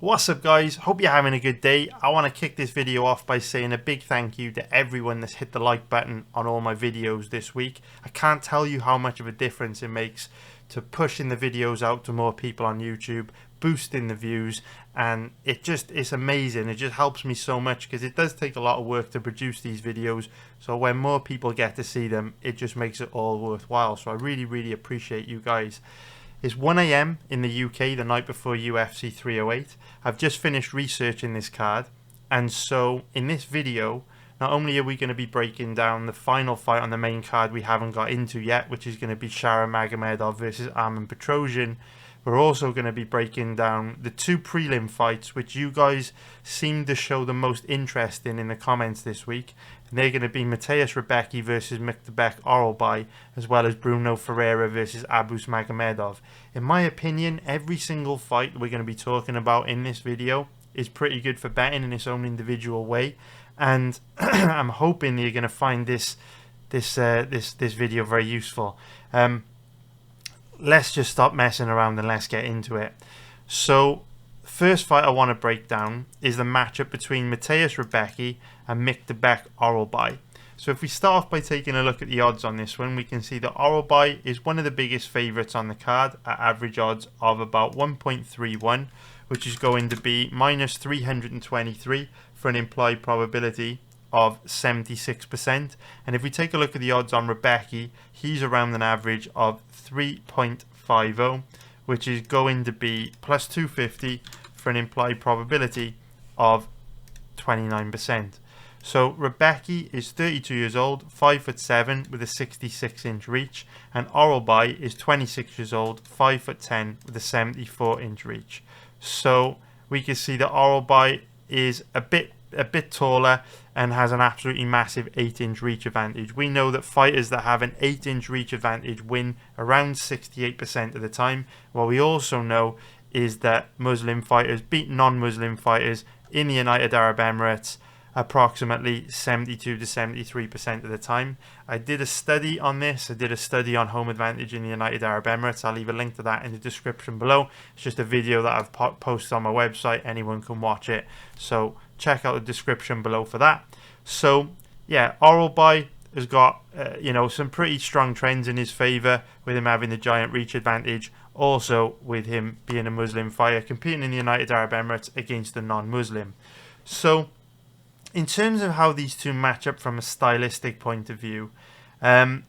What's up guys, hope you're having a good day. I want to kick this video off by saying a big thank you to everyone that's hit the like button on all my videos this week. I can't tell you how much of a difference it makes to pushing the videos out to more people on YouTube, boosting the views, and it's amazing. It just helps me so much because it does take a lot of work to produce these videos, so when more people get to see them, it just makes it all worthwhile. So I really appreciate you guys. It's 1 AM in the UK the night before UFC 308. I've just finished researching this card, and so in this video, not only are we going to be breaking down the final fight on the main card we haven't got into yet, which is going to be Shara Magomedov versus Armen Petrosyan, we're also going to be breaking down the two prelim fights which you guys seem to show the most interest in the comments this week. And they're going to be Rebecki versus Orolbai, as well as Bruno Ferreira versus Magomedov. In my opinion, every single fight we're going to be talking about in this video is pretty good for betting in its own individual way, and I'm hoping that you're going to find this video very useful. Let's just stop messing around and let's get into it. So, first fight I want to break down is the matchup between Rebecki and Orolbai. So if we start off by taking a look at the odds on this one, we can see that Orolbai is one of the biggest favourites on the card at average odds of about 1.31, which is going to be minus 323 for an implied probability of 76%. And if we take a look at the odds on Rebecki, he's around an average of 3.50, which is going to be plus 250 for an implied probability of 29%. So Rebecki is 32 years old, 5'7" with a 66-inch reach, and Orolbai is 26 years old, 5'10" with a 74-inch reach. So we can see that Orolbai is a bit taller and has an absolutely massive 8-inch reach advantage. We know that fighters that have an 8-inch reach advantage win around 68% of the time. What we also know is that Muslim fighters beat non-Muslim fighters in the United Arab Emirates approximately 72 to 73% of the time. I did a study on this. I did a study on home advantage in the United Arab Emirates. I'll leave a link to that in the description below. It's just a video that I've posted on my website. Anyone can watch it. So check out the description below for that. So yeah, Orolbai has got some pretty strong trends in his favour, with him having the giant reach advantage. Also with him being a Muslim fighter competing in the United Arab Emirates against a non-Muslim. So in terms of how these two match up from a stylistic point of view, Orolbai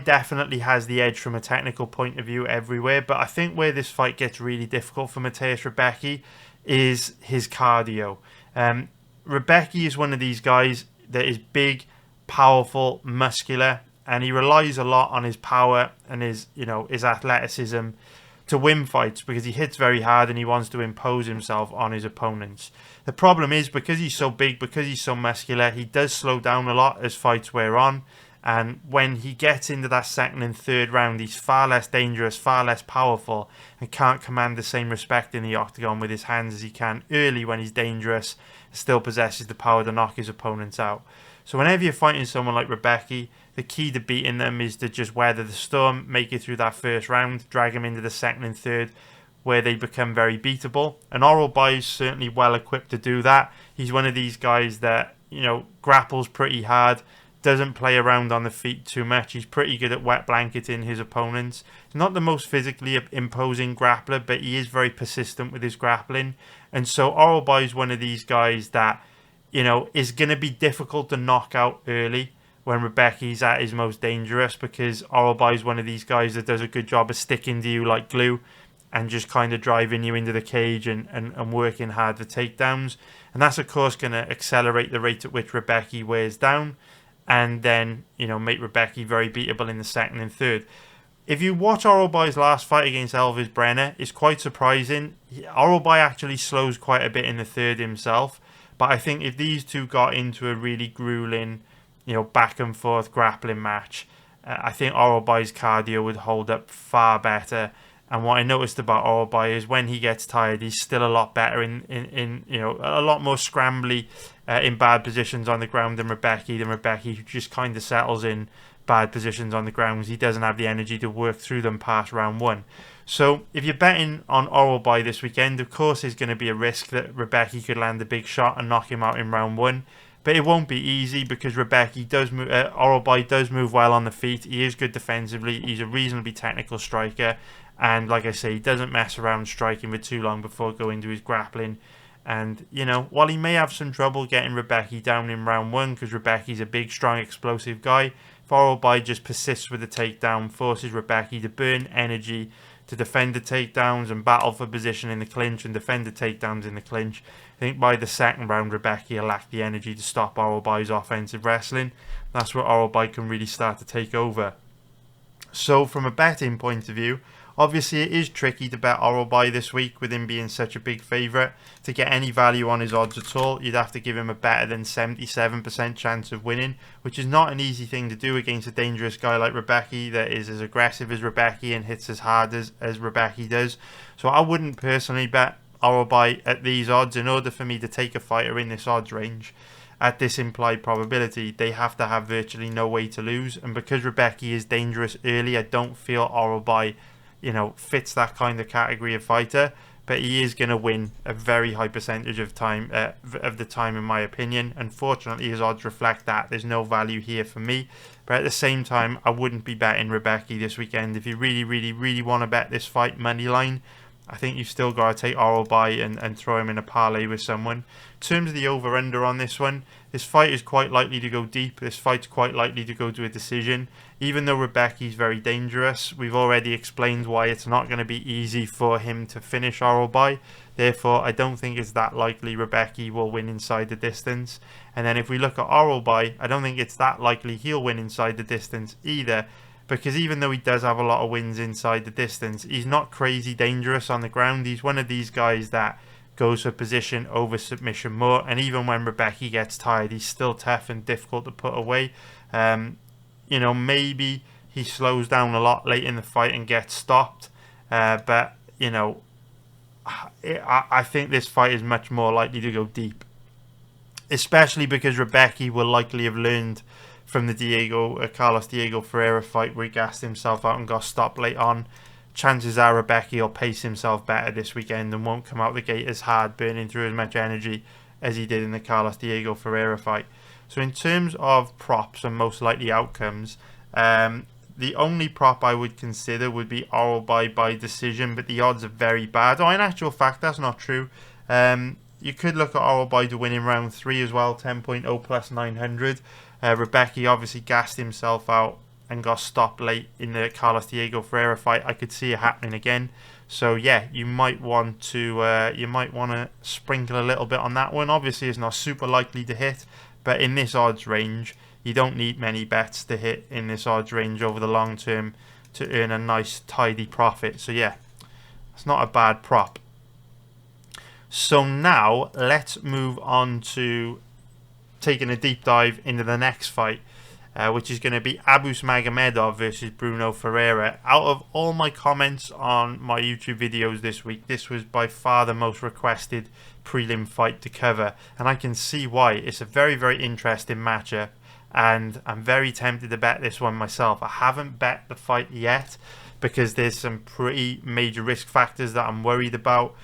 definitely has the edge from a technical point of view everywhere, but I think where this fight gets really difficult for Rebecki is his cardio. Rebecki is one of these guys that is big, powerful, muscular, and he relies a lot on his power and his athleticism to win fights, because he hits very hard and he wants to impose himself on his opponents. The problem is, because he's so big, because he's so muscular, he does slow down a lot as fights wear on, and when he gets into that second and third round, he's far less dangerous, far less powerful, and can't command the same respect in the octagon with his hands as he can early when he's dangerous, still possesses the power to knock his opponents out. So whenever you're fighting someone like Rebecki, the key to beating them is to just weather the storm, make it through that first round, drag them into the second and third, where they become very beatable. And Orolbai is certainly well equipped to do that. He's one of these guys that, grapples pretty hard, doesn't play around on the feet too much. He's pretty good at wet blanketing his opponents. He's not the most physically imposing grappler, but he is very persistent with his grappling. And so Orolbai is one of these guys that, is going to be difficult to knock out early when Rebecki's at his most dangerous, because Orolbai is one of these guys that does a good job of sticking to you like glue and just kind of driving you into the cage and working hard for takedowns. And that's, of course, going to accelerate the rate at which Rebecki wears down, and then, make Rebecki very beatable in the second and third. If you watch Orolbai's last fight against Elvis Brenner, it's quite surprising. Orolbai actually slows quite a bit in the third himself, but I think if these two got into a really grueling, back and forth grappling match, I think Orolbai's cardio would hold up far better. And what I noticed about Orolbai is when he gets tired, he's still a lot better in a lot more scrambly in bad positions on the ground than Rebecki, who just kind of settles in bad positions on the ground because he doesn't have the energy to work through them past round one. So if you're betting on Orolbai this weekend, of course there's going to be a risk that Rebecki could land a big shot and knock him out in round one. But it won't be easy because Orolbai does move well on the feet. He is good defensively. He's a reasonably technical striker. And like I say, he doesn't mess around striking for too long before going to his grappling. And, you know, while he may have some trouble getting Rebecki down in round one, because Rebecki's a big, strong, explosive guy, if Orolbai just persists with the takedown, forces Rebecki to burn energy to defend the takedowns and battle for position in the clinch and defend the takedowns in the clinch, I think by the second round, Rebecki will lack the energy to stop Orolbai's offensive wrestling. That's where Orolbai can really start to take over. So from a betting point of view, obviously it is tricky to bet Orolbai this week with him being such a big favourite. To get any value on his odds at all, you'd have to give him a better than 77% chance of winning, which is not an easy thing to do against a dangerous guy like Rebecki that is as aggressive as Rebecki and hits as hard as Rebecki does. So I wouldn't personally bet Orolbai at these odds. In order for me to take a fighter in this odds range at this implied probability, they have to have virtually no way to lose. And because Rebecki is dangerous early, I don't feel Orolbai, you know, fits that kind of category of fighter. But he is going to win a very high percentage of the time, in my opinion. Unfortunately, his odds reflect that. There's no value here for me. But at the same time, I wouldn't be betting Rebecki this weekend. If you really, really, really want to bet this fight money line, I think you've still got to take Orolbai and throw him in a parlay with someone. In terms of the over-under on this one, this fight is quite likely to go deep. This fight's quite likely to go to a decision. Even though Rebecki's very dangerous, we've already explained why it's not going to be easy for him to finish Orolbai. Therefore, I don't think it's that likely Rebecki will win inside the distance. And then if we look at Orolbai, I don't think it's that likely he'll win inside the distance either. Because even though he does have a lot of wins inside the distance, he's not crazy dangerous on the ground. He's one of these guys that goes for position over submission more. And even when Rebecki gets tired, he's still tough and difficult to put away. You know, maybe he slows down a lot late in the fight and gets stopped. But, you know, I think this fight is much more likely to go deep. Especially because Rebecki will likely have learned from the Carlos Diego Ferreira fight where he gassed himself out and got stopped late on. Chances are Rebecki will pace himself better this weekend and won't come out the gate as hard, burning through as much energy as he did in the Carlos Diego Ferreira fight. So in terms of props and most likely outcomes, the only prop I would consider would be Orolbai by decision, but the odds are very bad. Oh, in actual fact, that's not true. You could look at Orolbai to win in round 3 as well, 10.0 plus 900. Rebecki obviously gassed himself out and got stopped late in the Carlos Diego Ferreira fight. I could see it happening again. So yeah, you might want to sprinkle a little bit on that one. Obviously, it's not super likely to hit, but in this odds range, you don't need many bets to hit in this odds range over the long term to earn a nice tidy profit. So yeah, it's not a bad prop. So now let's move on to taking a deep dive into the next fight, which is going to be Magomedov versus Bruno Ferreira. Out of all my comments on my YouTube videos this week, this was by far the most requested prelim fight to cover, and I can see why. It's a very, very interesting matchup, and I'm very tempted to bet this one myself. I haven't bet the fight yet because there's some pretty major risk factors that I'm worried about,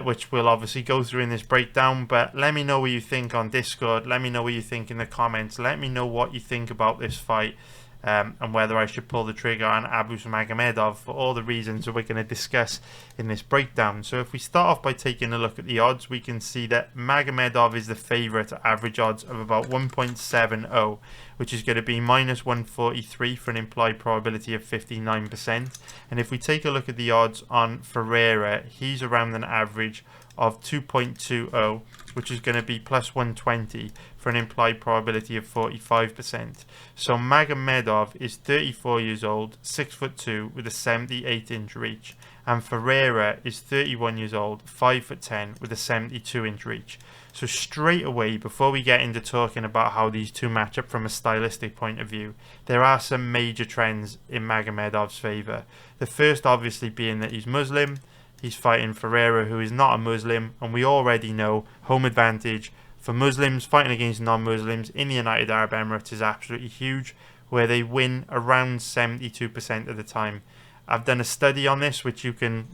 which we'll obviously go through in this breakdown. But let me know what you think on Discord. Let me know what you think in the comments. Let me know what you think about this fight, and whether I should pull the trigger on Magomedov for all the reasons that we're going to discuss in this breakdown. So if we start off by taking a look at the odds, we can see that Magomedov is the favourite at average odds of about 1.70, which is going to be minus 143 for an implied probability of 59%. And if we take a look at the odds on Ferreira, he's around an average of 2.20, which is going to be plus 120 for an implied probability of 45%. So Magomedov is 34 years old, 6'2", with a 78-inch reach, and Ferreira is 31 years old, 5'10", with a 72-inch reach. So straight away, before we get into talking about how these two match up from a stylistic point of view, there are some major trends in Magomedov's favour. The first obviously being that he's Muslim. He's fighting Ferreira, who is not a Muslim, and we already know home advantage for Muslims fighting against non-Muslims in the United Arab Emirates is absolutely huge, where they win around 72% of the time. I've done a study on this, which you can,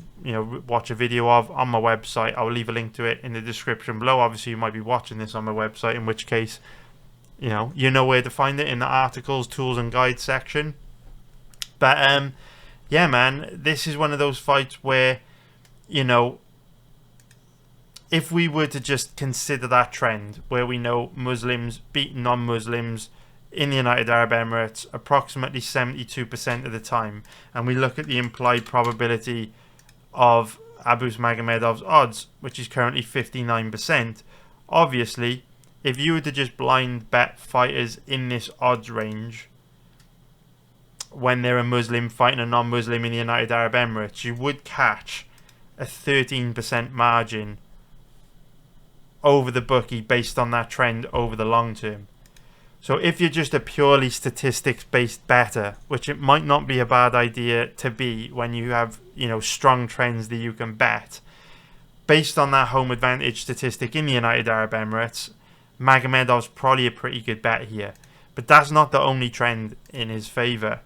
watch a video of on my website. I'll leave a link to it in the description below. Obviously, you might be watching this on my website, in which case, you know where to find it in the articles, tools and guides section. But yeah, man, this is one of those fights where, if we were to just consider that trend where we know Muslims beat non-Muslims in the United Arab Emirates approximately 72% of the time, and we look at the implied probability of Abus Magomedov's odds, which is currently 59%, obviously, if you were to just blind bet fighters in this odds range, when they're a Muslim fighting a non-Muslim in the United Arab Emirates, you would catch a 13% margin over the bookie based on that trend over the long term. So if you're just a purely statistics-based bettor, which it might not be a bad idea to be when you have, strong trends that you can bet, based on that home advantage statistic in the United Arab Emirates, Magomedov's probably a pretty good bet here. But that's not the only trend in his favour.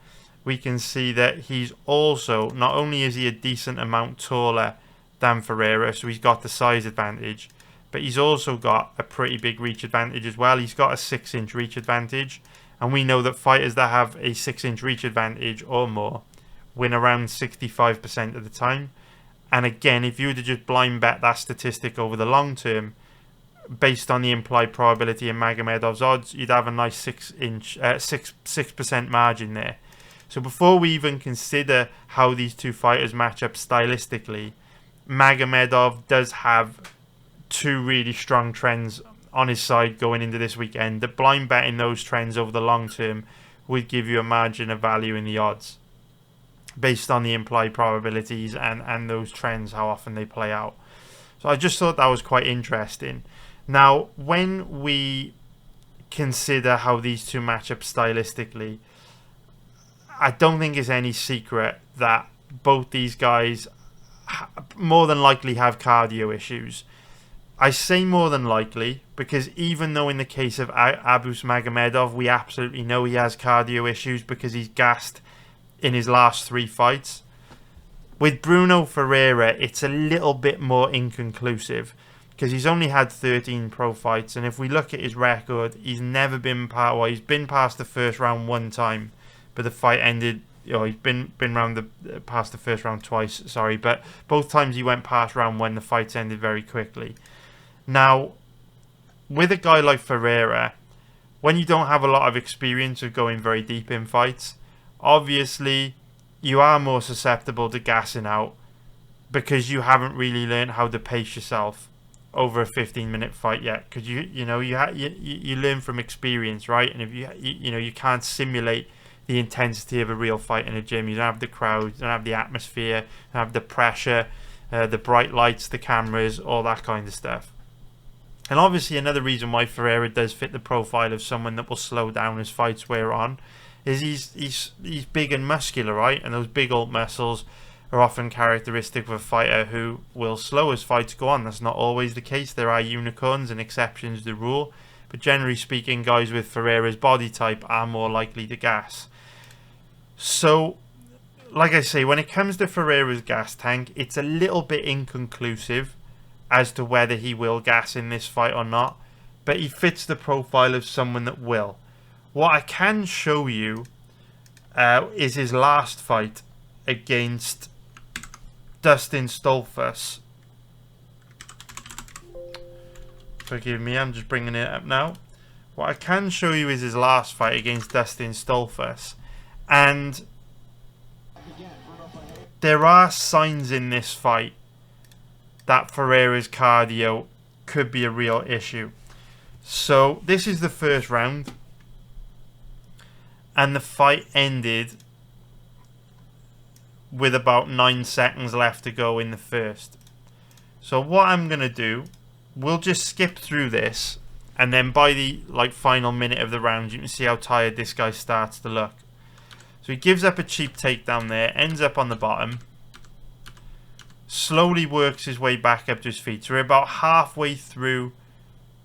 We can see that he's also, not only is he a decent amount taller than Ferreira, so he's got the size advantage, but he's also got a pretty big reach advantage as well. He's got a 6-inch reach advantage. And we know that fighters that have a 6-inch reach advantage or more win around 65% of the time. And again, if you were to just blind bet that statistic over the long term, based on the implied probability in Magomedov's odds, you'd have a nice 6% margin there. So before we even consider how these two fighters match up stylistically, Magomedov does have two really strong trends on his side going into this weekend. The blind betting those trends over the long term would give you a margin of value in the odds based on the implied probabilities and those trends, how often they play out. So I just thought that was quite interesting. Now, when we consider how these two match up stylistically, I don't think it's any secret that both these guys more than likely have cardio issues. I say more than likely because even though in the case of Abus Magomedov, we absolutely know he has cardio issues because he's gassed in his last 3 fights, with Bruno Ferreira, it's a little bit more inconclusive because he's only had 13 pro fights, and if we look at his record, he's never been he's been past the first round 1 time, but the fight ended. He's been past the first round twice, sorry, but both times he went past round 1, the fights ended very quickly. Now, with a guy like Ferreira, when you don't have a lot of experience of going very deep in fights, obviously you are more susceptible to gassing out because you haven't really learned how to pace yourself over a 15-minute fight yet. Because you learn from experience, right? And if you can't simulate the intensity of a real fight in a gym. You don't have the crowd, you don't have the atmosphere, you don't have the pressure, the bright lights, the cameras, all that kind of stuff. And obviously another reason why Ferreira does fit the profile of someone that will slow down as fights wear on is he's big and muscular, right? And those big old muscles are often characteristic of a fighter who will slow as fights go on. That's not always the case. There are unicorns and exceptions to the rule. But generally speaking, guys with Ferreira's body type are more likely to gas. So, like I say, when it comes to Ferreira's gas tank, it's a little bit inconclusive as to whether he will gas in this fight or not. But he fits the profile of someone that will. What I can show you is his last fight against Dustin Stoltzfus. Forgive me, I'm just bringing it up now. What I can show you is his last fight against Dustin Stoltzfus. And there are signs in this fight that Ferreira's cardio could be a real issue. So this is the first round. And the fight ended with about 9 seconds left to go in the first. So what I'm going to do, we'll just skip through this. And then by the final minute of the round, you can see how tired this guy starts to look. So he gives up a cheap takedown there, ends up on the bottom. Slowly works his way back up to his feet. So we're about halfway through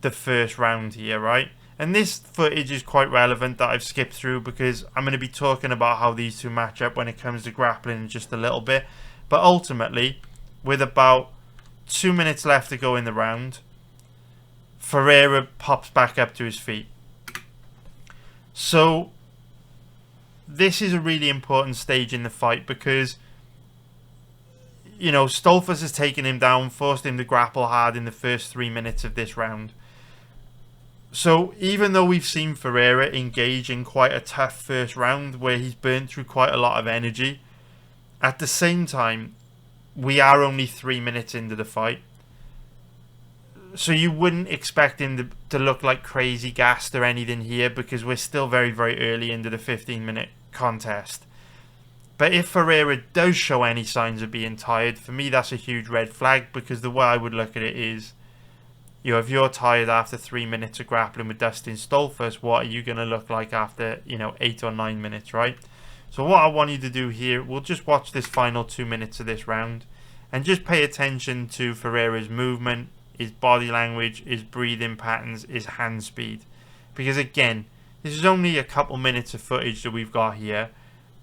the first round here, right? And this footage is quite relevant that I've skipped through because I'm going to be talking about how these two match up when it comes to grappling in just a little bit. But ultimately, with about 2 minutes left to go in the round, Ferreira pops back up to his feet. So this is a really important stage in the fight because, you know, Stolfus has taken him down, forced him to grapple hard in the first 3 minutes of this round. So even though we've seen Ferreira engage in quite a tough first round where he's burnt through quite a lot of energy, at the same time, we are only 3 minutes into the fight. So you wouldn't expect him to look like crazy gassed or anything here because we're still very, very early into the 15-minute contest. But if Ferreira does show any signs of being tired, for me that's a huge red flag because the way I would look at it is, you know, if you're tired after 3 minutes of grappling with Dustin Stolfus, what are you going to look like after, 8 or 9 minutes, right? So what I want you to do here, we'll just watch this final 2 minutes of this round and just pay attention to Ferreira's movement, his body language, his breathing patterns, his hand speed. Because again, this is only a couple minutes of footage that we've got here,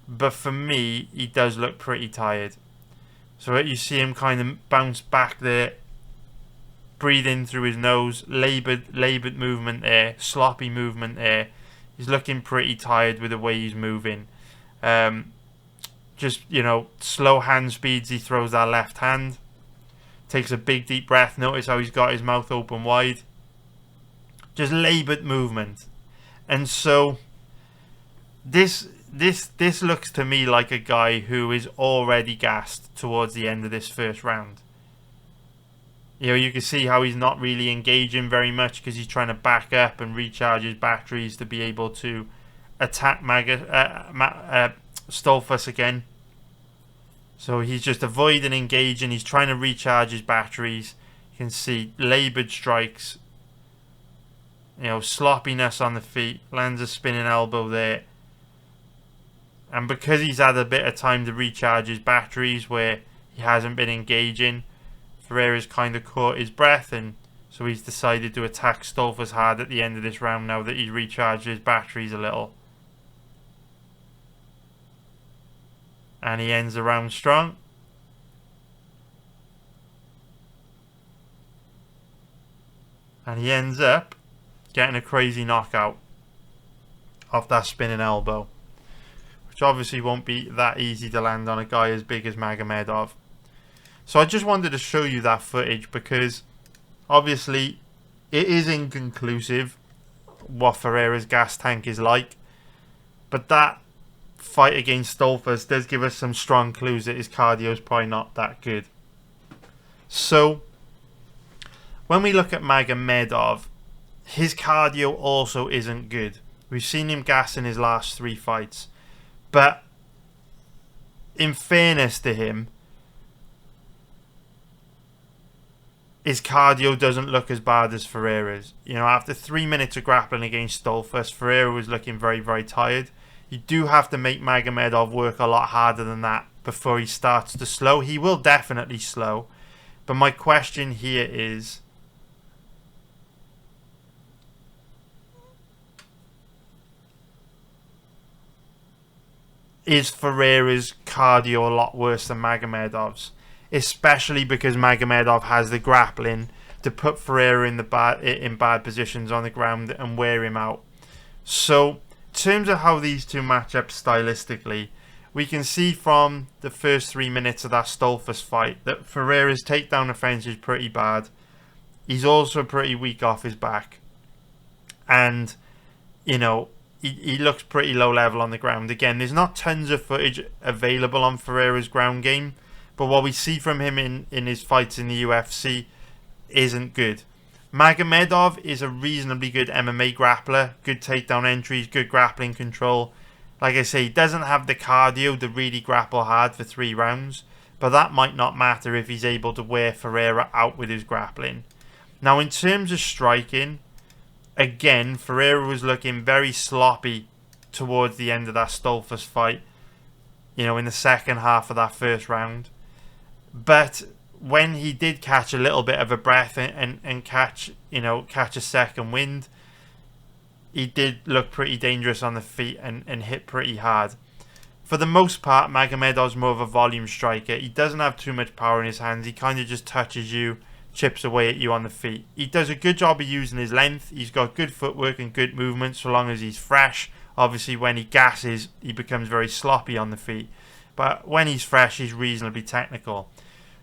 but for me, he does look pretty tired. So you see him kind of bounce back there, breathe in through his nose, laboured movement there, sloppy movement there. He's looking pretty tired with the way he's moving. Just, slow hand speeds. He throws that left hand. Takes a big deep breath. Notice how he's got his mouth open wide. Just laboured movement. And so this looks to me like a guy who is already gassed towards the end of this first round. You can see how he's not really engaging very much because he's trying to back up and recharge his batteries to be able to attack Stolfus again. So he's just avoiding engaging. He's trying to recharge his batteries. You can see laboured strikes. Sloppiness on the feet. Lands a spinning elbow there. And because he's had a bit of time to recharge his batteries where he hasn't been engaging, Ferreira's kind of caught his breath, and so he's decided to attack Stolfus hard at the end of this round now that he's recharged his batteries a little. And he ends the round strong. And he ends up getting a crazy knockout off that spinning elbow, which obviously won't be that easy to land on a guy as big as Magomedov. So I just wanted to show you that footage because obviously it is inconclusive what Ferreira's gas tank is like, but that fight against Stolfus does give us some strong clues that his cardio is probably not that good. So when we look at Magomedov, his cardio also isn't good. We've seen him gas in his last 3 fights, but in fairness to him, his cardio doesn't look as bad as Ferreira's. After 3 minutes of grappling against Stolfus, Ferreira was looking very, very tired. You do have to make Magomedov work a lot harder than that before he starts to slow. He will definitely slow. But my question here is Ferreira's cardio a lot worse than Magomedov's? Especially because Magomedov has the grappling to put Ferreira in bad positions on the ground and wear him out. So, in terms of how these two match up stylistically, we can see from the first 3 minutes of that Stolfus fight that Ferreira's takedown offense is pretty bad. He's also pretty weak off his back. And, he looks pretty low level on the ground. Again, there's not tons of footage available on Ferreira's ground game, but what we see from him in his fights in the UFC isn't good. Magomedov is a reasonably good MMA grappler, good takedown entries, good grappling control. Like I say, he doesn't have the cardio to really grapple hard for 3 rounds, but that might not matter if he's able to wear Ferreira out with his grappling. Now, in terms of striking, again, Ferreira was looking very sloppy towards the end of that Stolfus fight, in the second half of that first round. But when he did catch a little bit of a breath and catch a second wind, he did look pretty dangerous on the feet and hit pretty hard. For the most part, Magomedov's more of a volume striker. He doesn't have too much power in his hands. He kind of just touches you, chips away at you on the feet. He does a good job of using his length. He's got good footwork and good movement so long as he's fresh. Obviously, when he gasses, he becomes very sloppy on the feet. But when he's fresh, he's reasonably technical.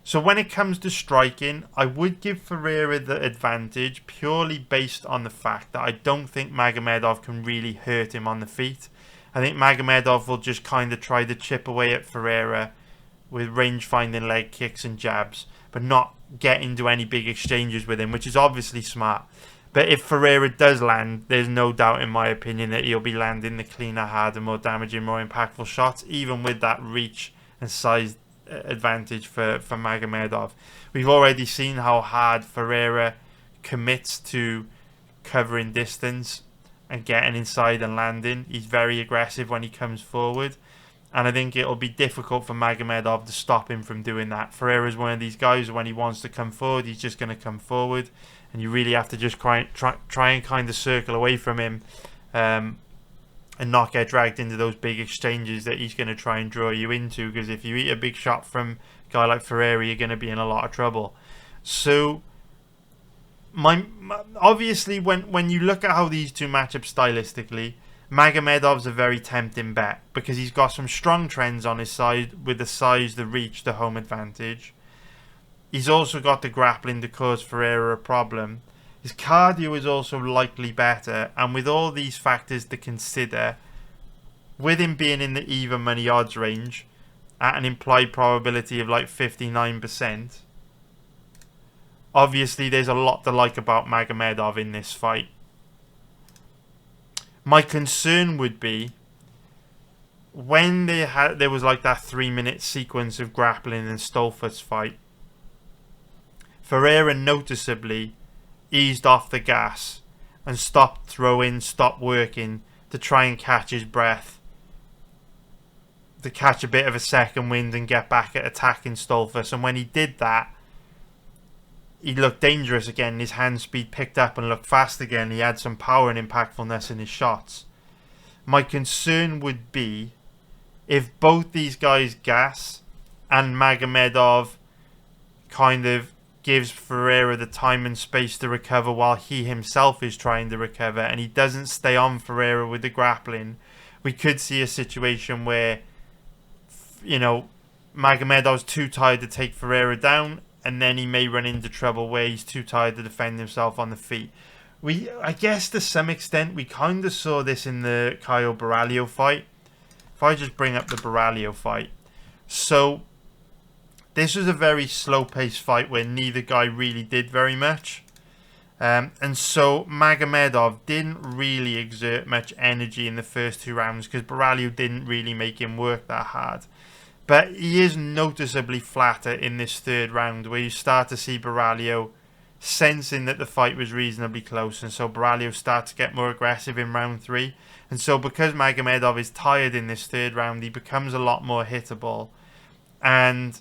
So when it comes to striking, I would give Ferreira the advantage purely based on the fact that I don't think Magomedov can really hurt him on the feet. I think Magomedov will just kind of try to chip away at Ferreira with range-finding leg kicks and jabs, but not get into any big exchanges with him, which is obviously smart. But if Ferreira does land, there's no doubt in my opinion that he'll be landing the cleaner, harder, more damaging, more impactful shots, even with that reach and size advantage for Magomedov. We've already seen how hard Ferreira commits to covering distance and getting inside and landing. He's very aggressive when he comes forward, and I think it'll be difficult for Magomedov to stop him from doing that. Ferreira's one of these guys, when he wants to come forward, he's just going to come forward, and you really have to just try and kind of circle away from him and not get dragged into those big exchanges that he's going to try and draw you into, because if you eat a big shot from a guy like Ferreira, you're going to be in a lot of trouble. So obviously when you look at how these two match up stylistically, Magomedov's a very tempting bet because he's got some strong trends on his side with the size, the reach, the home advantage. He's also got the grappling to cause Ferreira a problem. His cardio is also likely better, and with all these factors to consider, with him being in the even money odds range at an implied probability of like 59%, obviously there's a lot to like about Magomedov in this fight. My concern would be when there was like that 3-minute sequence of grappling in Stoltzfus's fight, Ferreira noticeably eased off the gas and stopped throwing, stopped working to try and catch his breath, to catch a bit of a second wind and get back at attacking Stoltzfus. And when he did that, he looked dangerous again. His hand speed picked up and looked fast again. He had some power and impactfulness in his shots. My concern would be if both these guys gas and Magomedov kind of gives Ferreira the time and space to recover while he himself is trying to recover, and he doesn't stay on Ferreira with the grappling, we could see a situation where, you know, Magomedov's too tired to take Ferreira down, and then he may run into trouble where he's too tired to defend himself on the feet. I guess to some extent we kind of saw this in the Caio Borralho fight. If I just bring up the Borralho fight, so this was a very slow-paced fight where neither guy really did very much. And so Magomedov didn't really exert much energy in the first 2 rounds because Borralho didn't really make him work that hard. But he is noticeably flatter in this 3rd round, where you start to see Borralho sensing that the fight was reasonably close, and so Borralho starts to get more aggressive in round 3. And so because Magomedov is tired in this 3rd round, he becomes a lot more hittable. And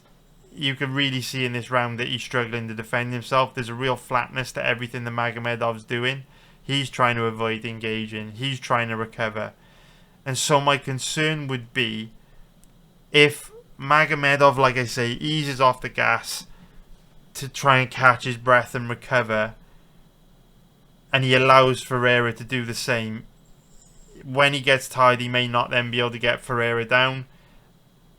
you can really see in this round that he's struggling to defend himself. There's a real flatness to everything that Magomedov's doing. He's trying to avoid engaging. He's trying to recover. And so my concern would be if Magomedov, like I say, eases off the gas to try and catch his breath and recover, and he allows Ferreira to do the same. When he gets tired, he may not then be able to get Ferreira down,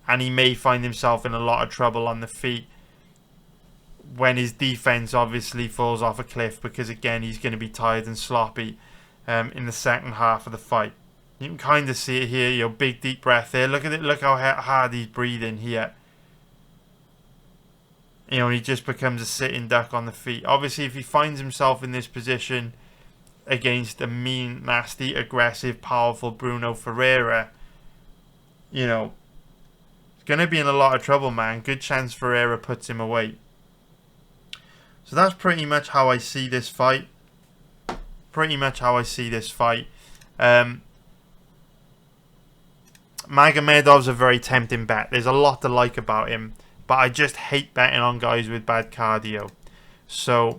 and he may find himself in a lot of trouble on the feet when his defense obviously falls off a cliff, because again he's going to be tired and sloppy in the second half of the fight. You can kind of see it here, your big deep breath there. Look at it, look how hard he's breathing here. You know, he just becomes a sitting duck on the feet. Obviously, if he finds himself in this position against a mean, nasty, aggressive, powerful Bruno Ferreira, you know, he's going to be in a lot of trouble, man. Good chance Ferreira puts him away. So that's pretty much how I see this fight. Magomedov's a very tempting bet. There's a lot to like about him, but I just hate betting on guys with bad cardio. So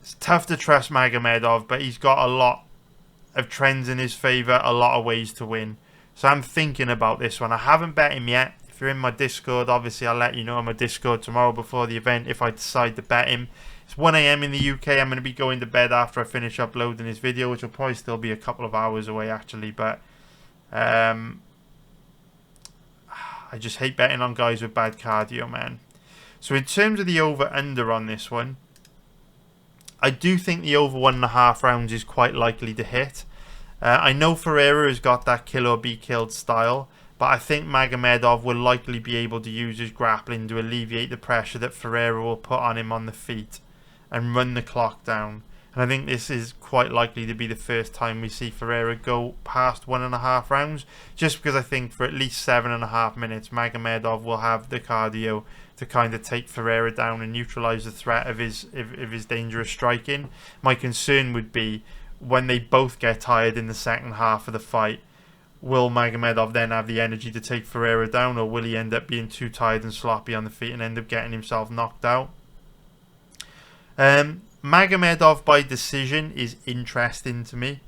it's tough to trust Magomedov, but he's got a lot of trends in his favour, a lot of ways to win. So I'm thinking about this one. I haven't bet him yet. If you're in my Discord, obviously I'll let you know on my Discord tomorrow before the event if I decide to bet him. It's 1 AM in the UK. I'm going to be going to bed after I finish uploading this video, which will probably still be a couple of hours away actually. But I just hate betting on guys with bad cardio, man. So in terms of the over-under on this one, I do think the over 1.5 rounds is quite likely to hit. I know Ferreira has got that kill or be killed style, but I think Magomedov will likely be able to use his grappling to alleviate the pressure that Ferreira will put on him on the feet and run the clock down. And I think this is quite likely to be the first time we see Ferreira go past 1.5 rounds, just because I think for at least 7.5 minutes Magomedov will have the cardio to kind of take Ferreira down and neutralise the threat of his dangerous striking. My concern would be when they both get tired in the second half of the fight, will Magomedov then have the energy to take Ferreira down, or will he end up being too tired and sloppy on the feet and end up getting himself knocked out? Magomedov by decision is interesting to me,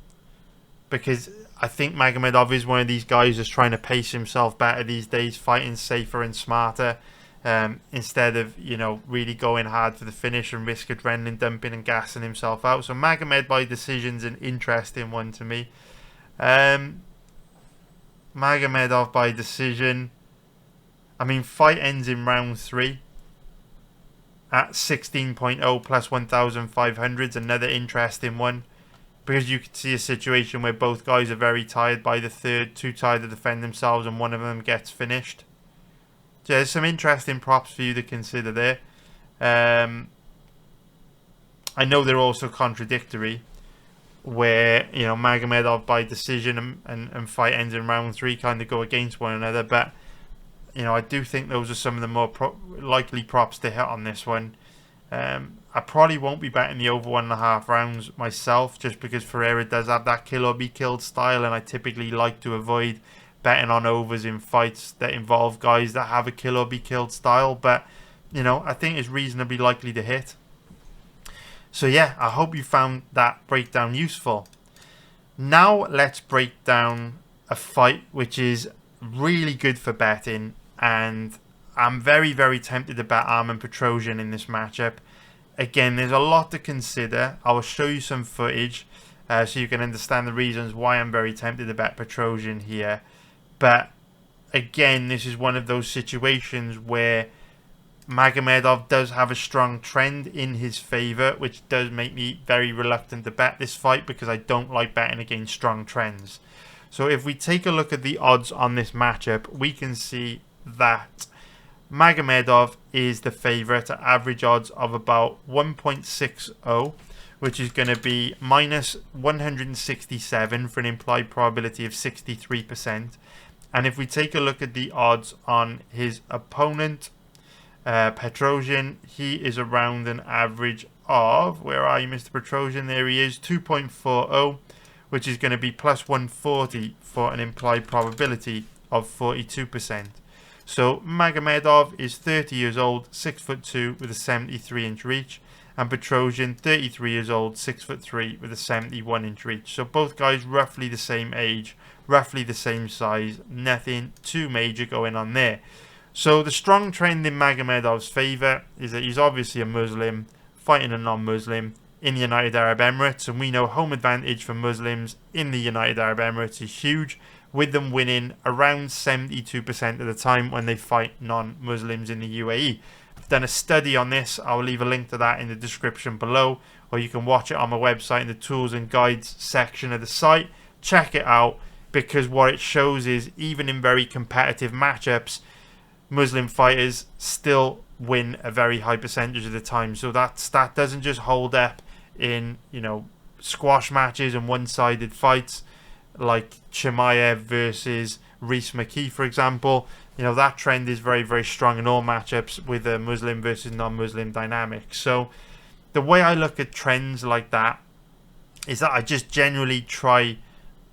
because I think Magomedov is one of these guys that's trying to pace himself better these days, fighting safer and smarter, instead of, you know, really going hard for the finish and risk adrenaline dumping and gassing himself out. So Magomed by decision is an interesting one to me. Magomedov by decision, I mean, fight ends in round 3 at 16.0 plus 1,500 is another interesting one, because you could see a situation where both guys are very tired by the third, too tired to defend themselves, and one of them gets finished. So there's some interesting props for you to consider there. I know they're also contradictory, where, you know, Magomedov by decision and fight ends in round 3 kind of go against one another, but you know, I do think those are some of the more likely props to hit on this one. I probably won't be betting the over 1.5 rounds myself, just because Ferreira does have that kill or be killed style, and I typically like to avoid betting on overs in fights that involve guys that have a kill or be killed style. But, you know, I think it's reasonably likely to hit. So yeah, I hope you found that breakdown useful. Now let's break down a fight which is really good for betting, and I'm very, very tempted to bet Armen Petrosyan in this matchup. Again, there's a lot to consider. I will show you some footage so you can understand the reasons why I'm very tempted to bet Petrosyan here. But again, this is one of those situations where Magomedov does have a strong trend in his favour, which does make me very reluctant to bet this fight, because I don't like betting against strong trends. So if we take a look at the odds on this matchup, we can see that Magomedov is the favourite at average odds of about 1.60, which is going to be minus 167 for an implied probability of 63%. And if we take a look at the odds on his opponent, Petrosyan, he is around an average of, where are you, Mr. Petrosyan? There he is, 2.40, which is going to be plus 140 for an implied probability of 42%. So Magomedov is 30 years old, 6'2", with a 73-inch reach, and Petrosyan 33 years old, 6'3", with a 71-inch reach. So both guys roughly the same age, roughly the same size, nothing too major going on there. So the strong trend in Magomedov's favour is that he's obviously a Muslim fighting a non-Muslim in the United Arab Emirates, and we know home advantage for Muslims in the United Arab Emirates is huge, with them winning around 72% of the time when they fight non-Muslims in the UAE. I've done a study on this. I'll leave a link to that in the description below, or you can watch it on my website in the tools and guides section of the site. Check it out, because what it shows is even in very competitive matchups, Muslim fighters still win a very high percentage of the time. So that stat doesn't just hold up in, you know, squash matches and one-sided fights like Chimaev versus Reese McKee, for example. You know, that trend is very, very strong in all matchups with a Muslim versus non-Muslim dynamic. So the way I look at trends like that is that I just generally try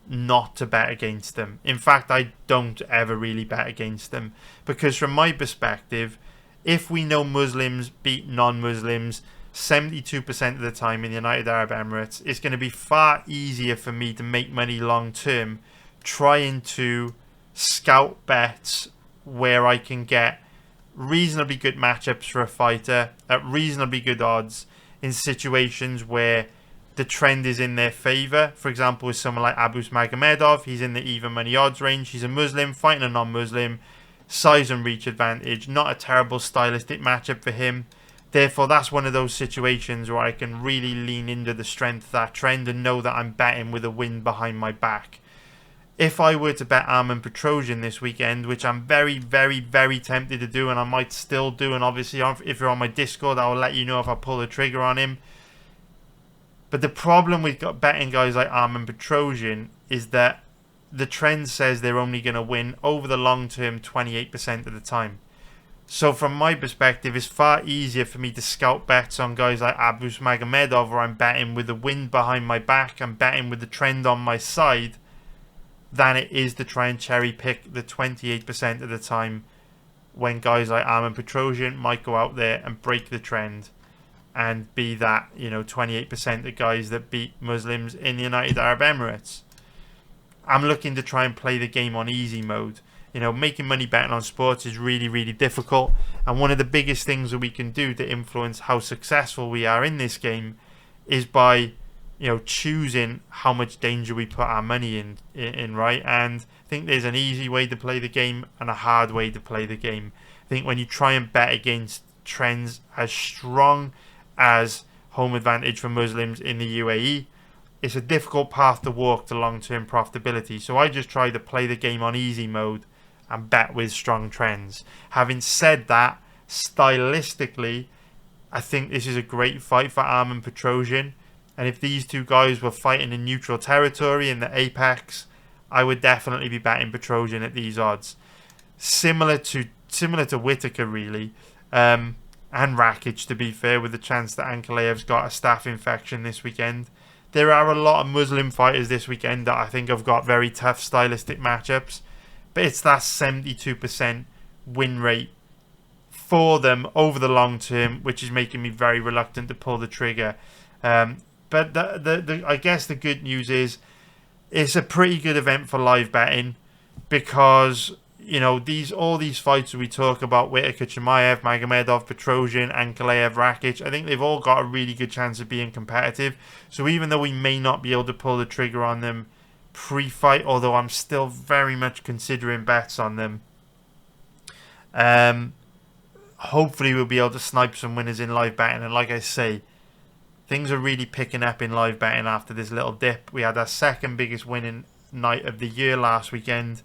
not to bet against them. In fact, I don't ever really bet against them, because from my perspective, if we know Muslims beat non-Muslims 72% of the time in the United Arab Emirates, it's going to be far easier for me to make money long term trying to scout bets where I can get reasonably good matchups for a fighter at reasonably good odds in situations where the trend is in their favour. For example, with someone like Abus Magomedov, he's in the even money odds range. He's a Muslim fighting a non-Muslim, size and reach advantage, not a terrible stylistic matchup for him. Therefore, that's one of those situations where I can really lean into the strength of that trend and know that I'm betting with a wind behind my back. If I were to bet Armen Petrosyan this weekend, which I'm very, very, very tempted to do, and I might still do, and obviously if you're on my Discord, I will let you know if I pull the trigger on him. But the problem with betting guys like Armen Petrosyan is that the trend says they're only going to win over the long term 28% of the time. So from my perspective, it's far easier for me to scout bets on guys like Abus Magomedov, where I'm betting with the wind behind my back, I'm betting with the trend on my side, than it is to try and cherry pick the 28% of the time when guys like Armen Petrosyan might go out there and break the trend and be that, 28% of guys that beat Muslims in the United Arab Emirates. I'm looking to try and play the game on easy mode. Making money betting on sports is really, really difficult. And one of the biggest things that we can do to influence how successful we are in this game is by, choosing how much danger we put our money in, right? And I think there's an easy way to play the game and a hard way to play the game. I think when you try and bet against trends as strong as home advantage for Muslims in the UAE, it's a difficult path to walk to long-term profitability. So I just try to play the game on easy mode and bet with strong trends. Having said that, stylistically, I think this is a great fight for Armen Petrosyan. And if these two guys were fighting in neutral territory in the apex, I would definitely be betting Petrosyan at these odds. Similar to Whittaker, really. And Rakic, to be fair, with the chance that Ankalaev's got a staph infection this weekend. There are a lot of Muslim fighters this weekend that I think have got very tough stylistic matchups. But it's that 72% win rate for them over the long term, which is making me very reluctant to pull the trigger. But I guess the good news is it's a pretty good event for live betting because all these fights that we talk about, Whittaker, Chimaev, Magomedov, Petrosyan, Ankalaev, Rakic, I think they've all got a really good chance of being competitive. So even though we may not be able to pull the trigger on them pre-fight, although I'm still very much considering bets on them, hopefully we'll be able to snipe some winners in live betting. And like I say, things are really picking up in live betting after this little dip. We had our second biggest winning night of the year last weekend.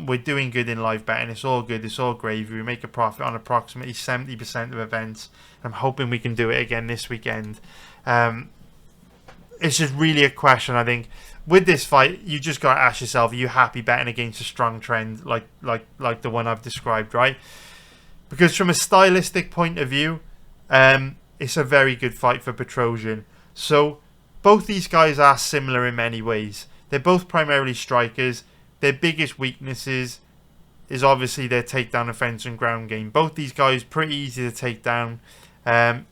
We're doing good in live betting. It's all good. It's all gravy. We make a profit on approximately 70% of events. I'm hoping we can do it again this weekend. It's just really a question, I think. With this fight, you just got to ask yourself, are you happy betting against a strong trend like the one I've described, right? Because from a stylistic point of view, it's a very good fight for Petrosyan. So both these guys are similar in many ways. They're both primarily strikers. Their biggest weaknesses is obviously their takedown offense and ground game. Both these guys pretty easy to take down,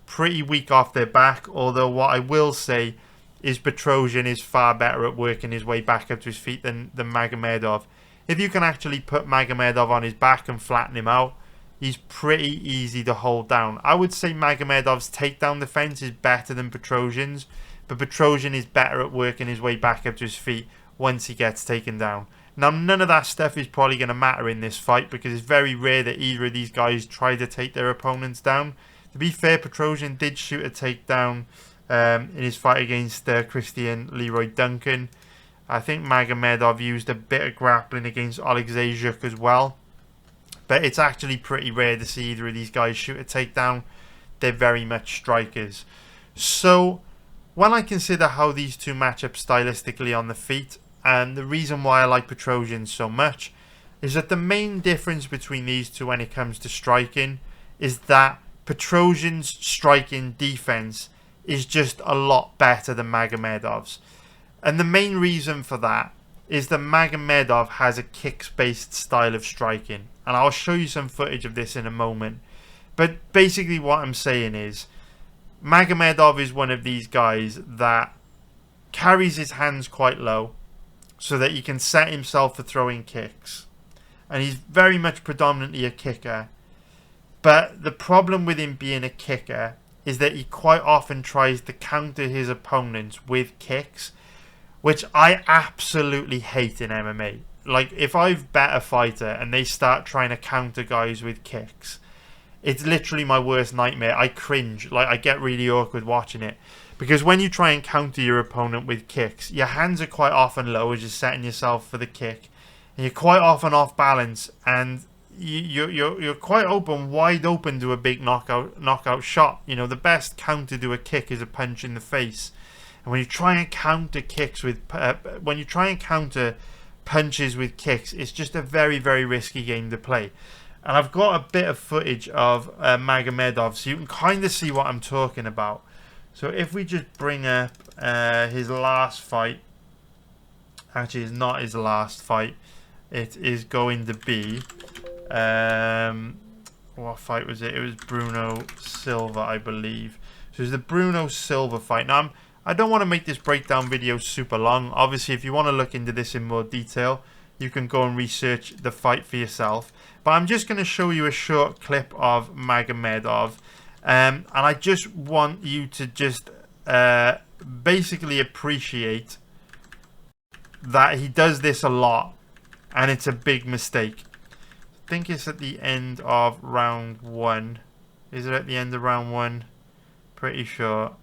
pretty weak off their back. Although what I will say is Petrosyan is far better at working his way back up to his feet than Magomedov. If you can actually put Magomedov on his back and flatten him out, he's pretty easy to hold down. I would say Magomedov's takedown defense is better than Petrosyan's, but Petrosyan is better at working his way back up to his feet once he gets taken down. Now, none of that stuff is probably going to matter in this fight because it's very rare that either of these guys try to take their opponents down. To be fair, Petrosyan did shoot a takedown in his fight against Christian Leroy Duncan. I think Magomedov used a bit of grappling against Alexei Zhuk as well. But it's actually pretty rare to see either of these guys shoot a takedown. They're very much strikers. So, when I consider how these two match up stylistically on the feet, and the reason why I like Petrosyan so much is that the main difference between these two when it comes to striking is that Petrosyan's striking defense is just a lot better than Magomedov's. And the main reason for that is that Magomedov has a kicks-based style of striking. And I'll show you some footage of this in a moment. But basically what I'm saying is, Magomedov is one of these guys that carries his hands quite low so that he can set himself for throwing kicks. And he's very much predominantly a kicker. But the problem with him being a kicker is that he quite often tries to counter his opponents with kicks, which I absolutely hate in MMA. Like, if I've bet a fighter and they start trying to counter guys with kicks, it's literally my worst nightmare. I cringe. Like, I get really awkward watching it. Because when you try and counter your opponent with kicks, your hands are quite often low as you're setting yourself for the kick. And you're quite often off balance. And you're quite wide open to a big knockout shot. You know, the best counter to a kick is a punch in the face. And when you try and counter kicks with... punches with kicks, it's just a very, very risky game to play. And I've got a bit of footage of Magomedov, so you can kind of see what I'm talking about. So if we just bring up his last fight, actually it's not his last fight, it is going to be what fight was it? It was Bruno Silva, I believe. So it's the Bruno Silva fight. Now I don't want to make this breakdown video super long. Obviously, if you want to look into this in more detail, you can go and research the fight for yourself. But I'm just going to show you a short clip of Magomedov. And I just want you to just basically appreciate that he does this a lot. And it's a big mistake. I think it's at the end of round 1. Is it at the end of round 1? Pretty sure.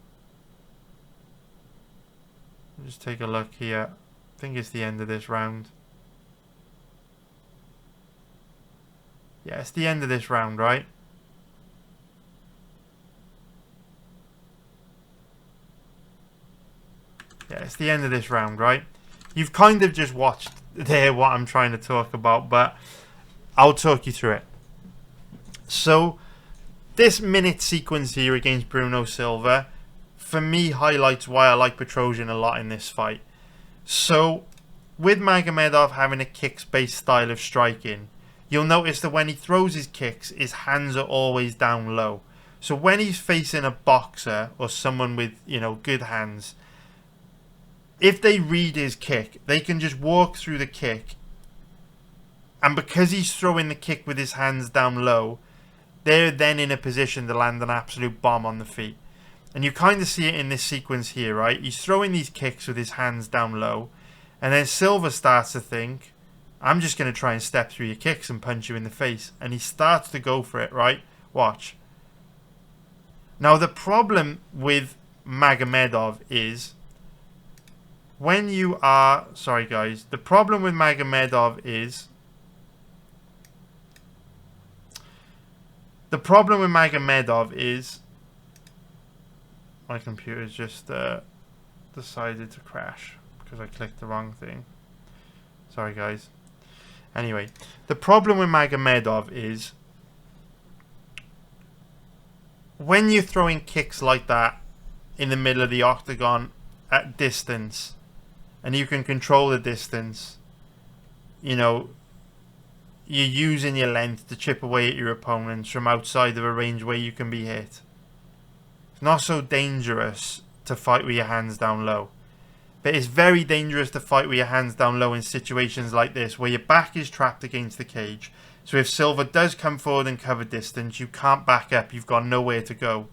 Just take a look here. I think it's the end of this round. Yeah, it's the end of this round, right? Yeah, it's the end of this round, right? You've kind of just watched there what I'm trying to talk about, but I'll talk you through it. So, this minute sequence here against Bruno Silva, for me, highlights why I like Petrosyan a lot in this fight. So, with Magomedov having a kicks-based style of striking, you'll notice that when he throws his kicks, his hands are always down low. So when he's facing a boxer or someone with, you know, good hands, if they read his kick, they can just walk through the kick. And because he's throwing the kick with his hands down low, they're then in a position to land an absolute bomb on the feet. And you kind of see it in this sequence here, right? He's throwing these kicks with his hands down low. And then Silva starts to think, I'm just going to try and step through your kicks and punch you in the face. And he starts to go for it, right? Watch. Now, the problem with Magomedov is when you are... Sorry, guys. The problem with Magomedov is... The problem with Magomedov is... My computer's just decided to crash because I clicked the wrong thing. Sorry, guys. Anyway, the problem with Magomedov is when you're throwing kicks like that in the middle of the octagon at distance, and you can control the distance, you know, you're using your length to chip away at your opponents from outside of a range where you can be hit. It's not so dangerous to fight with your hands down low. But it's very dangerous to fight with your hands down low in situations like this, where your back is trapped against the cage. So if Silva does come forward and cover distance, you can't back up. You've got nowhere to go,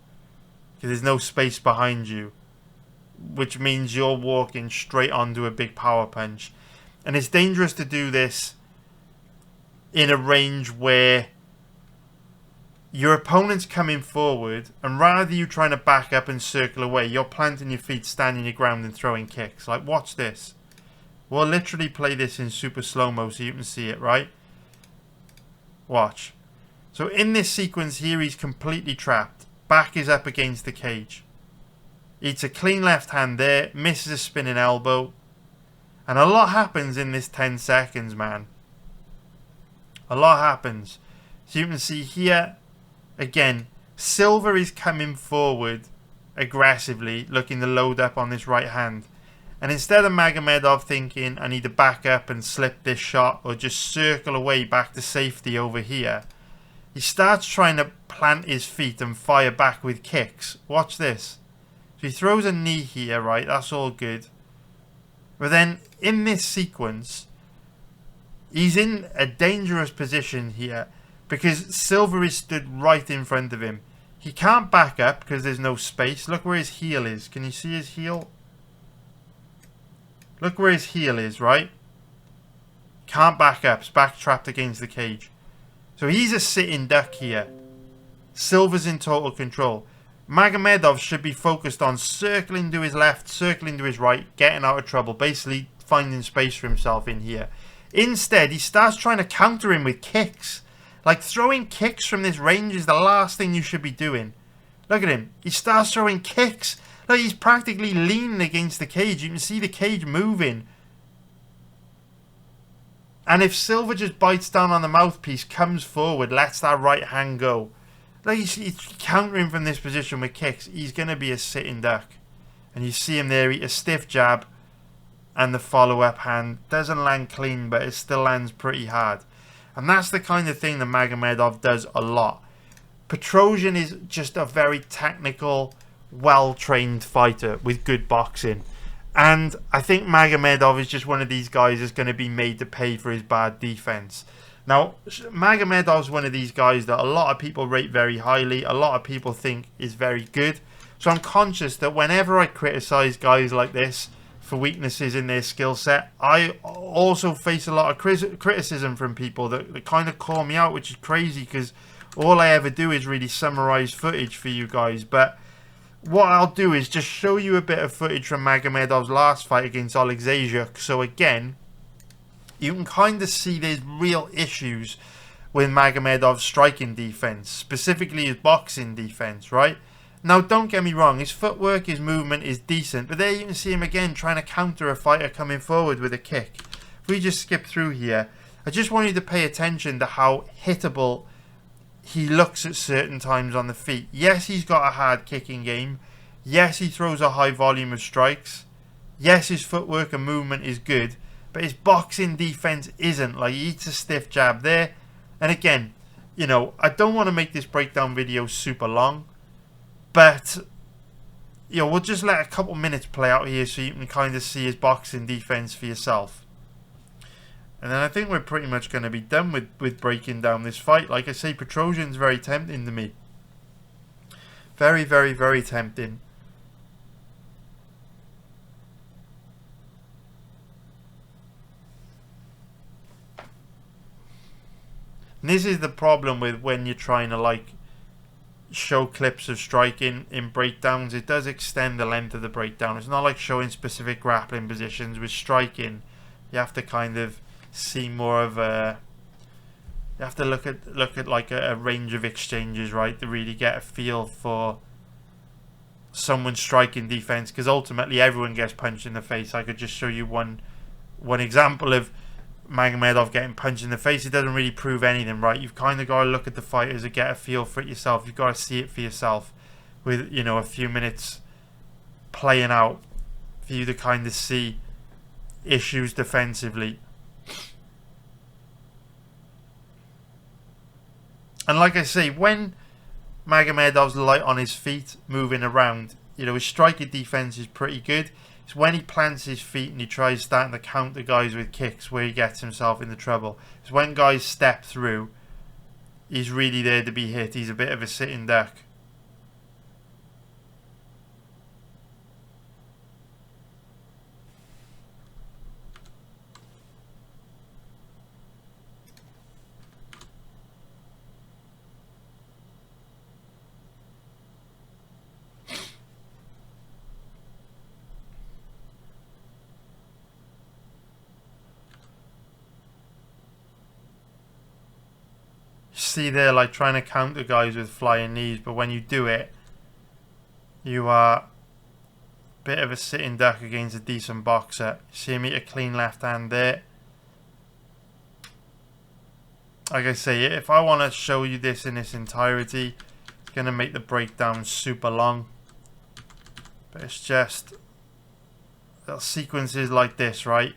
because there's no space behind you, which means you're walking straight onto a big power punch. And it's dangerous to do this in a range where your opponent's coming forward, and rather you trying to back up and circle away, you're planting your feet, standing your ground and throwing kicks. Like, watch this. We'll literally play this in super slow-mo so you can see it, right? Watch. So in this sequence here, he's completely trapped. Back is up against the cage. Eats a clean left hand there, misses a spinning elbow. And a lot happens in this 10 seconds, man. A lot happens. So you can see here... Again, Silva is coming forward aggressively, looking to load up on this right hand. And instead of Magomedov thinking, I need to back up and slip this shot, or just circle away back to safety over here, He starts trying to plant his feet and fire back with kicks. Watch this. So he throws a knee here, right? That's all good. But then in this sequence, he's in a dangerous position here because Silva is stood right in front of him. He can't back up because there's no space. Look where his heel is. Can you see his heel? Look where his heel is, right? Can't back up. It's back trapped against the cage. So he's a sitting duck here. Silva's in total control. Magomedov should be focused on circling to his left, circling to his right, getting out of trouble, basically finding space for himself in here. Instead, he starts trying to counter him with kicks. Like, throwing kicks from this range is the last thing you should be doing. Look at him. He starts throwing kicks. Like, he's practically leaning against the cage. You can see the cage moving. And if Silva just bites down on the mouthpiece, comes forward, lets that right hand go, like he's countering from this position with kicks, he's going to be a sitting duck. And you see him there eat a stiff jab, and the follow-up hand doesn't land clean, but it still lands pretty hard. And that's the kind of thing that Magomedov does a lot. Petrosyan is just a very technical, well-trained fighter with good boxing. And I think Magomedov is just one of these guys that's going to be made to pay for his bad defense. Now, Magomedov's one of these guys that a lot of people rate very highly. A lot of people think is very good. So I'm conscious that whenever I criticize guys like this for weaknesses in their skill set, I also face a lot of criticism from people that kind of call me out, which is crazy because all I ever do is really summarize footage for you guys. But what I'll do is just show you a bit of footage from Magomedov's last fight against Oleg Zajuk. So again, you can kind of see there's real issues with Magomedov's striking defense, specifically his boxing defense, right? Now, don't get me wrong, his footwork, his movement is decent, but there you can see him again trying to counter a fighter coming forward with a kick. If we just skip through here, I just want you to pay attention to how hittable he looks at certain times on the feet. Yes, he's got a hard kicking game. Yes, he throws a high volume of strikes. Yes, his footwork and movement is good, but his boxing defense isn't. Like, he eats a stiff jab there. And again, you know, I don't want to make this breakdown video super long, but, you know, we'll just let a couple minutes play out here so you can kind of see his boxing defense for yourself. And then I think we're pretty much going to be done with breaking down this fight. Like I say, Petrosyan's very tempting to me. Very, very, very tempting. And this is the problem with when you're trying to, like, show clips of striking in breakdowns. It does extend the length of the breakdown. It's not like showing specific grappling positions. With striking, you have to kind of see more of a, you have to look at like a range of exchanges, right, to really get a feel for someone's striking defense, because ultimately everyone gets punched in the face. I could just show you one example of Magomedov getting punched in the face. It doesn't really prove anything, right? You've kind of got to look at the fighters and get a feel for it yourself. You've got to see it for yourself with, you know, a few minutes playing out for you to kind of see issues defensively. And like I say, when Magomedov's light on his feet, moving around, you know, his striker defense is pretty good. It's when he plants his feet and he tries starting to counter guys with kicks where he gets himself into trouble. It's when guys step through, he's really there to be hit. He's a bit of a sitting duck. See there, like trying to counter guys with flying knees, but when you do it, you are a bit of a sitting duck against a decent boxer. See him eat a clean left hand there. Like I say, if I want to show you this in its entirety, it's going to make the breakdown super long, but it's just little sequences like this, right?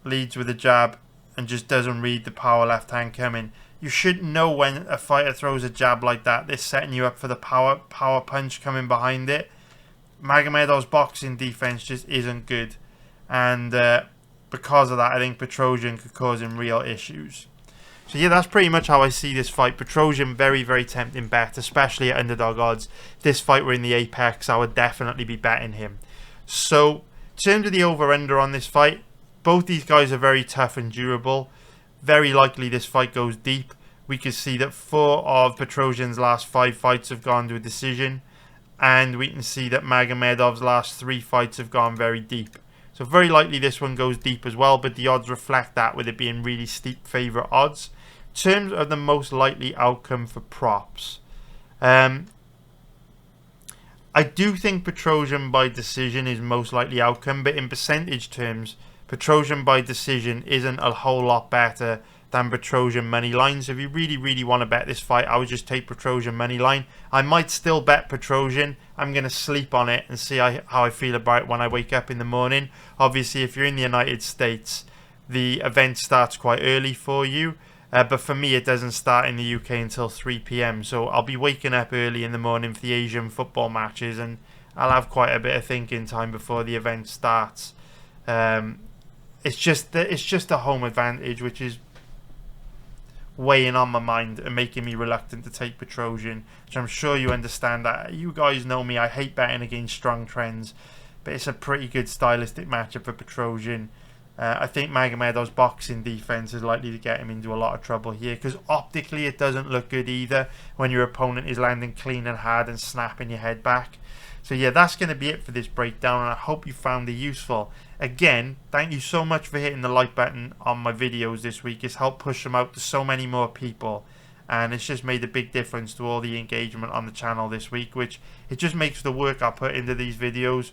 Leads with a jab, and just doesn't read the power left hand coming. You should know when a fighter throws a jab like that, they're setting you up for the power punch coming behind it. Magomedov's boxing defense just isn't good, and because of that, I think Petrosyan could cause him real issues. So yeah, that's pretty much how I see this fight. Petrosyan, very, very tempting bet, especially at underdog odds. If this fight were in the Apex, I would definitely be betting him. So, in terms of the over-under on this fight, both these guys are very tough and durable. Very likely this fight goes deep. We can see that 4 of Petrosyan's last 5 fights have gone to a decision. And we can see that Magomedov's last 3 fights have gone very deep. So very likely this one goes deep as well, but the odds reflect that, with it being really steep favourite odds. In terms of the most likely outcome for props, I do think Petrosyan by decision is most likely outcome, but in percentage terms, Petrosyan by decision isn't a whole lot better than Petrosyan money line. So if you really, really want to bet this fight, I would just take Petrosyan money line. I might still bet Petrosyan. I'm going to sleep on it and see how I feel about it when I wake up in the morning. Obviously, if you're in the United States, the event starts quite early for you. But for me, it doesn't start in the UK until 3 p.m. So I'll be waking up early in the morning for the Asian football matches, and I'll have quite a bit of thinking time before the event starts. It's just a home advantage, which is weighing on my mind and making me reluctant to take Petrosyan, which I'm sure you understand. That you guys know me, I hate betting against strong trends, but it's a pretty good stylistic matchup for Petrosyan. I think Magomedov's boxing defense is likely to get him into a lot of trouble here, because optically it doesn't look good either when your opponent is landing clean and hard and snapping your head back. So yeah, that's going to be it for this breakdown, and I hope you found it useful. Again, thank you so much for hitting the like button on my videos this week. It's helped push them out to so many more people, and it's just made a big difference to all the engagement on the channel this week, which it just makes the work I put into these videos,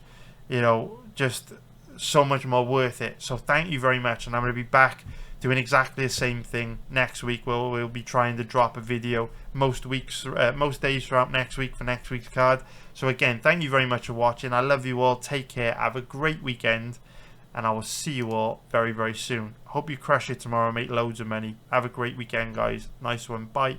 you know, just so much more worth it. So thank you very much, and I'm going to be back doing exactly the same thing next week, where we'll be trying to drop a video most days throughout next week for next week's card. So again, thank you very much for watching. I love you all. Take care. Have a great weekend, and I will see you all very, very soon. Hope you crush it tomorrow, make loads of money. Have a great weekend, guys. Nice one. Bye.